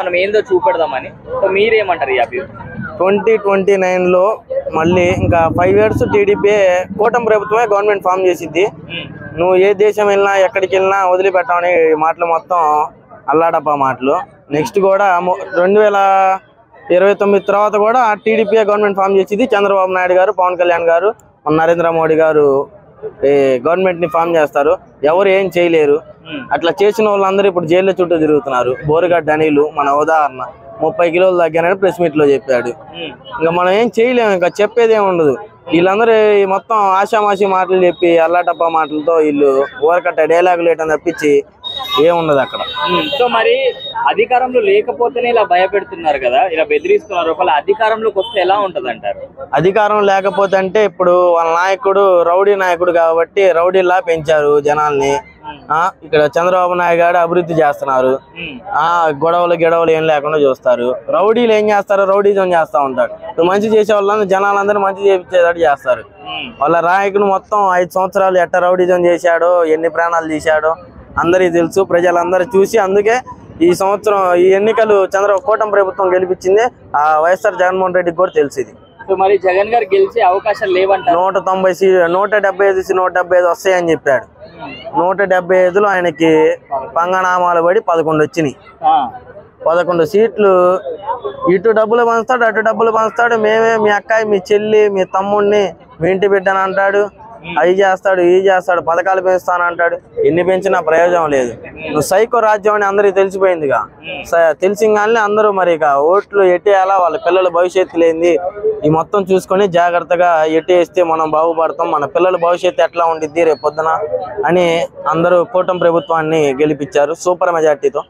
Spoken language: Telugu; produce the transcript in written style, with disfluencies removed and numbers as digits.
మనం ఏందో చూపెడదామని. సో మీరేమంటారు ఈ అభివృద్ధి? 2029లో మళ్ళీ ఇంకా 5 years టీడీపీ కూటమి ప్రభుత్వమే గవర్నమెంట్ ఫామ్ చేసిద్ది. నువ్వు ఏ దేశం వెళ్ళినా ఎక్కడికి వెళ్ళినా వదిలిపెట్టామని మాటలు మొత్తం అల్లాడప్ప మాటలు. నెక్స్ట్ కూడా 2029 తర్వాత కూడా టీడీపీ గవర్నమెంట్ ఫామ్ చేసింది. చంద్రబాబు నాయుడు గారు, పవన్ కళ్యాణ్ గారు, నరేంద్ర మోడీ గారు గవర్నమెంట్ ని ఫామ్ చేస్తారు. ఎవరు ఏం చేయలేరు. అట్లా చేసిన వాళ్ళందరూ ఇప్పుడు జైల్లో చుట్టూ తిరుగుతున్నారు. బోరుగడ్డ అనిలు మన ఉదాహరణ 30 కిలోలు తగ్గానని ప్రెస్ మీట్ లో చెప్పాడు. ఇంకా మనం ఏం చేయలేము, ఇంకా చెప్పేది ఏమి ఉండదు. వీళ్ళందరూ మొత్తం ఆషామాషి మాటలు చెప్పి అల్లాటప్ప మాటలతో వీళ్ళు ఊరకట్ట డైలాగులు వేయటం తప్పించి ఏముండదు అక్కడ. సో మరి అధికారంలో లేకపోతేనే ఇలా భయపెడుతున్నారు కదా, ఇలా బెదిరిస్తున్నారు. ఒకవేళ అధికారంలోకి వస్తే ఎలా ఉంటది అంటారు? అధికారం లేకపోతే అంటే ఇప్పుడు వాళ్ళ నాయకుడు రౌడీ నాయకుడు కాబట్టి రౌడీలా పెంచారు జనాల్ని. ఇక్కడ చంద్రబాబు నాయుడు గారు అభివృద్ధి చేస్తున్నారు. గొడవలు ఏం లేకుండా చూస్తారు. రౌడీలు ఏం చేస్తారు? రౌడీజం చేస్తా ఉంటారు. మంచి చేసే వాళ్ళని జనాలందరూ మంచి చేసేటట్టు చేస్తారు. వాళ్ళ నాయకుడు మొత్తం 5 సంవత్సరాలు ఎట్ట రౌడీజం చేశాడో, ఎన్ని ప్రాణాలు తీశాడో అందరికీ తెలుసు. ప్రజలందరూ చూసి అందుకే ఈ సంవత్సరం ఈ ఎన్నికలు కూటమి ప్రభుత్వం గెలిపించింది. ఆ వైఎస్ఆర్ జగన్మోహన్ రెడ్డికి కూడా తెలిసింది. సో మరి జగన్ గారు గెలిచే అవకాశాలు లేవంటారు. 175 వస్తాయని చెప్పాడు. 175లో ఆయనకి పంగనామాలు పడి 11 వచ్చినాయి. 11 సీట్లు. ఇటు డబ్బులు పంచుతాడు, అటు డబ్బులు పంచుతాడు. మేమే మీ అక్కాయి, మీ చెల్లి, మీ తమ్ముడిని, మీ ఇంటి బిడ్డని అంటాడు. అవి చేస్తాడు, ఇవి చేస్తాడు, పథకాలు పెంచుతానంటాడు. ఎన్ని పెంచినా ప్రయోజనం లేదు. నువ్వు సైకో రాజ్యం అని అందరికి తెలిసిపోయిందిగా. తెలిసింగానే అందరూ మరి ఇక ఓట్లు ఎట్టేయాలా, వాళ్ళ పిల్లల భవిష్యత్తు లేనిది ఈ మొత్తం చూసుకొని జాగ్రత్తగా ఎట్టేస్తే మనం బాగుపడతాం, మన పిల్లల భవిష్యత్తు ఎట్లా ఉండిద్ది రేపు పొద్దున అని అందరూ కూటమి ప్రభుత్వాన్ని గెలిపించారు సూపర్ మెజార్టీతో.